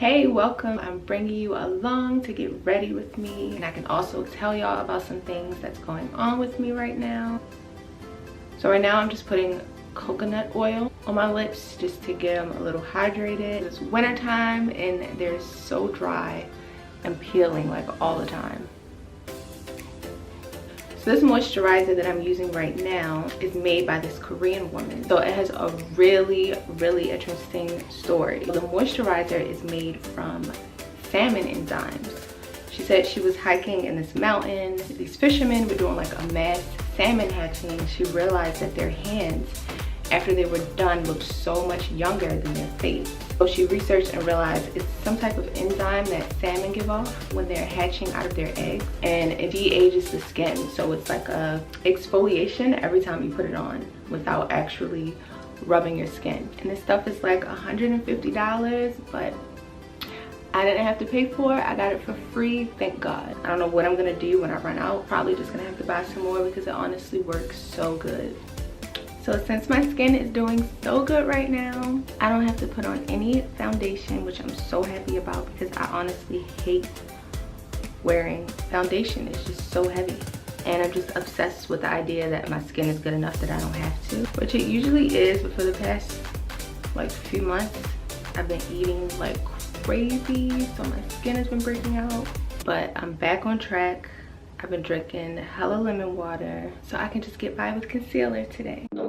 Hey, welcome. I'm bringing you along to get ready with me, and I can also tell y'all about some things that's going on with me right now. So right now I'm just putting coconut oil on my lips just to get them a little hydrated. It's winter time and they're so dry and peeling like all the time. So this moisturizer that I'm using right now is made by this Korean woman. So it has a really interesting story. The moisturizer is made from salmon enzymes. She said she was hiking in this mountain. These fishermen were doing like a mass salmon hatching. She realized that their hands, after they were done, looked so much younger than their face. So she researched and realized it's some type of enzyme that salmon give off when they're hatching out of their eggs, and it de-ages the skin. So it's like a exfoliation every time you put it on without actually rubbing your skin. And this stuff is like $150, but I didn't have to pay for it. I got it for free, thank God. I don't know what I'm gonna do when I run out. Probably just gonna have to buy some more because it honestly works so good. So since my skin is doing so good right now, I don't have to put on any foundation, which I'm so happy about because I honestly hate wearing foundation. It's just so heavy. And I'm just obsessed with the idea that my skin is good enough that I don't have to, which it usually is, but for the past like few months, I've been eating like crazy, so my skin has been breaking out. But I'm back on track. I've been drinking hella lemon water so I can just get by with concealer today. So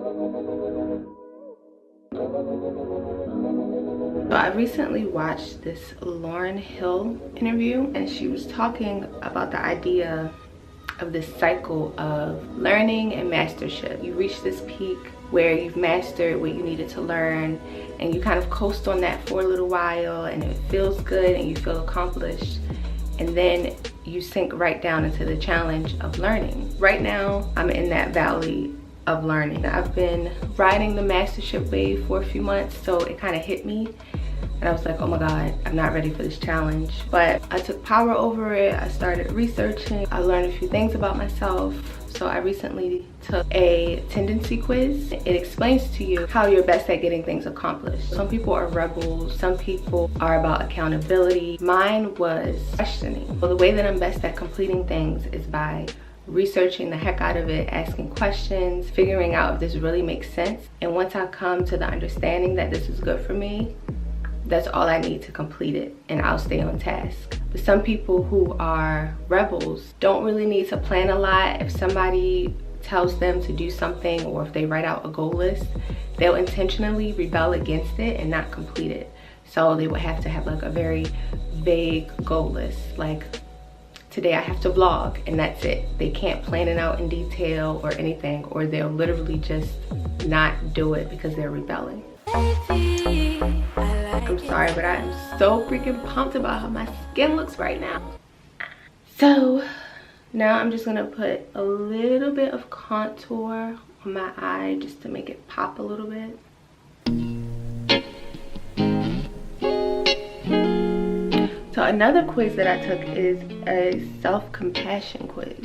I recently watched this Lauryn Hill interview, and she was talking about the idea of this cycle of learning and mastership. You reach this peak where you've mastered what you needed to learn, and you kind of coast on that for a little while, and it feels good and you feel accomplished. And then you sink right down into the challenge of learning. Right now, I'm in that valley of learning. I've been riding the mastership wave for a few months, so it kind of hit me. And I was like, oh my God, I'm not ready for this challenge. But I took power over it. I started researching. I learned a few things about myself. So I recently took a tendency quiz. It explains to you how you're best at getting things accomplished. Some people are rebels, some people are about accountability. Mine was questioning. So the way that I'm best at completing things is by researching the heck out of it, asking questions, figuring out if this really makes sense. And once I come to the understanding that this is good for me, that's all I need to complete it, and I'll stay on task. But some people who are rebels don't really need to plan a lot. If somebody tells them to do something, or if they write out a goal list, they'll intentionally rebel against it and not complete it. So they would have to have like a very vague goal list, like today I have to vlog, and that's it. They can't plan it out in detail or anything, or they'll literally just not do it because they're rebelling. I'm sorry, but I am so freaking pumped about how my skin looks right now. So now I'm just gonna put a little bit of contour on my eye just to make it pop a little bit. So another quiz that I took is a self-compassion quiz.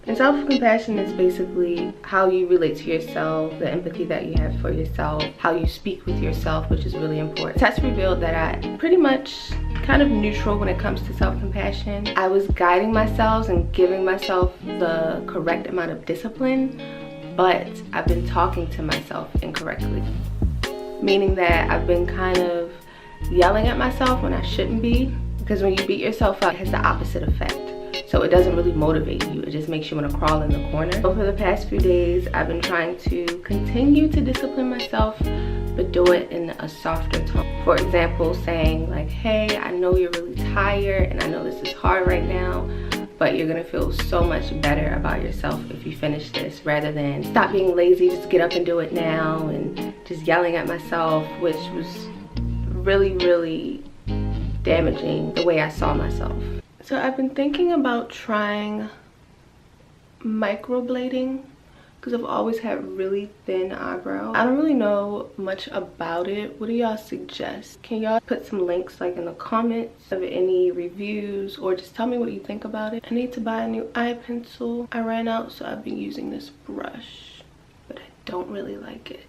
And self-compassion is basically how you relate to yourself, the empathy that you have for yourself, how you speak with yourself, which is really important. Tests revealed that I'm pretty much kind of neutral when it comes to self-compassion. I was guiding myself and giving myself the correct amount of discipline, but I've been talking to myself incorrectly. Meaning that I've been kind of yelling at myself when I shouldn't be, because when you beat yourself up, it has the opposite effect. So it doesn't really motivate you, it just makes you want to crawl in the corner. So for the past few days, I've been trying to continue to discipline myself, but do it in a softer tone. For example, saying like, hey, I know you're really tired and I know this is hard right now, but you're gonna feel so much better about yourself if you finish this, rather than stop being lazy, just get up and do it now, and just yelling at myself, which was really damaging the way I saw myself. So I've been thinking about trying microblading because I've always had really thin eyebrows. I don't really know much about it. What do y'all suggest? Can y'all put some links like in the comments of any reviews, or just tell me what you think about it. I need to buy a new eye pencil. I ran out, so I've been using this brush, but I don't really like it.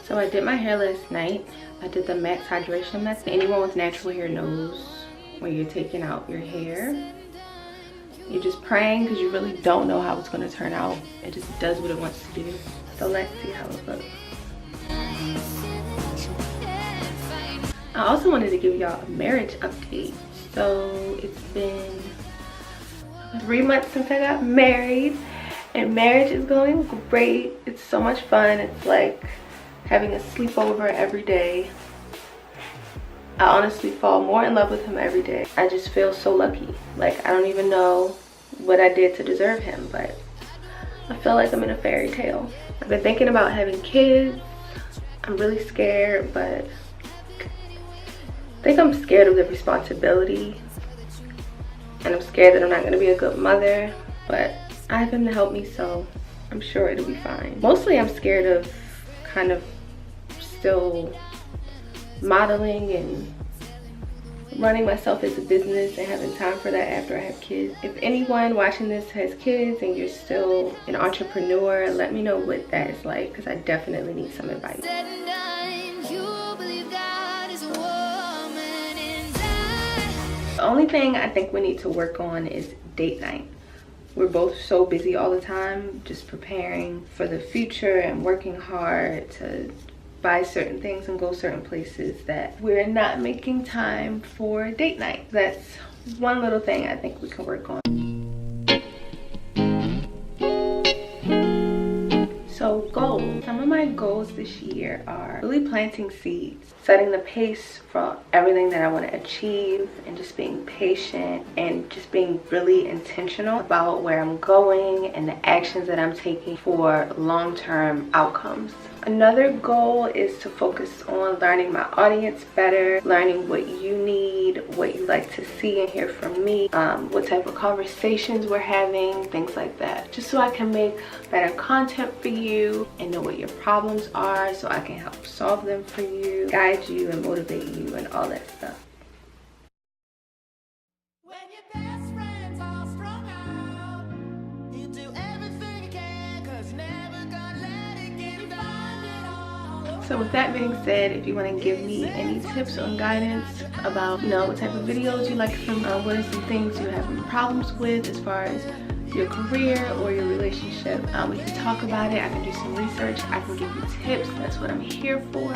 So I did my hair last night. I did the max hydration method. Anyone with natural hair knows when you're taking out your hair, you're just praying because you really don't know how it's going to turn out. It just does what it wants to do. So let's see how it looks. I also wanted to give y'all a marriage update. So it's been 3 months since I got married, and marriage is going great. It's so much fun. It's like having a sleepover every day. I honestly fall more in love with him every day. I just feel so lucky. Like, I don't even know what I did to deserve him, but I feel like I'm in a fairy tale. I've been thinking about having kids. I'm really scared, but I think I'm scared of the responsibility, and I'm scared that I'm not gonna be a good mother, but I have him to help me, so I'm sure it'll be fine. Mostly I'm scared of kind of still modeling and running myself as a business and having time for that after I have kids. If anyone watching this has kids and you're still an entrepreneur, let me know what that is like, because I definitely need some advice. The only thing I think we need to work on is date night. We're both so busy all the time, just preparing for the future and working hard to buy certain things and go certain places, that we're not making time for date night. That's one little thing I think we can work on. So goals. Some of my goals this year are really planting seeds, setting the pace for everything that I want to achieve, and just being patient and just being really intentional about where I'm going and the actions that I'm taking for long-term outcomes. Another goal is to focus on learning my audience better, learning what you need, what you like to see and hear from me, what type of conversations we're having, things like that. Just so I can make better content for you and know what your problems are, so I can help solve them for you, guide you and motivate you and all that stuff. So with that being said, if you want to give me any tips or guidance about, what type of videos you like from, what are some things you're having problems with as far as your career or your relationship, we can talk about it. I can do some research. I can give you tips. That's what I'm here for.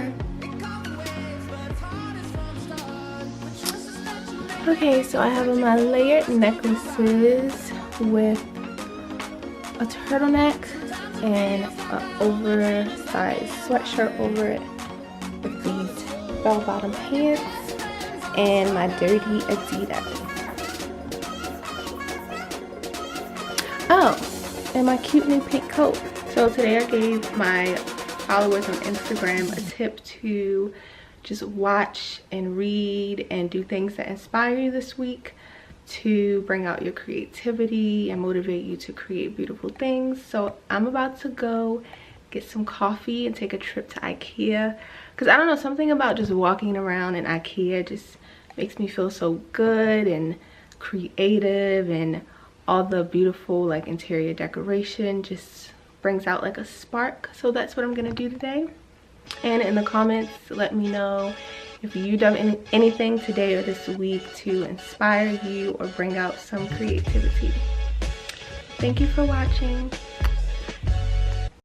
Okay, so I have on my layered necklaces with a turtleneck and an oversized sweatshirt over it, with these bell-bottom pants and my dirty Adidas. Oh, and my cute new pink coat. So today I gave my followers on Instagram a tip to just watch and read and do things that inspire you this week, to bring out your creativity and motivate you to create beautiful things. So I'm about to go get some coffee and take a trip to IKEA, because I don't know, something about just walking around in IKEA just makes me feel so good and creative, and all the beautiful like interior decoration just brings out like a spark. So that's what I'm gonna do today. And in the comments, let me know if you've done anything today or this week to inspire you or bring out some creativity. Thank you for watching.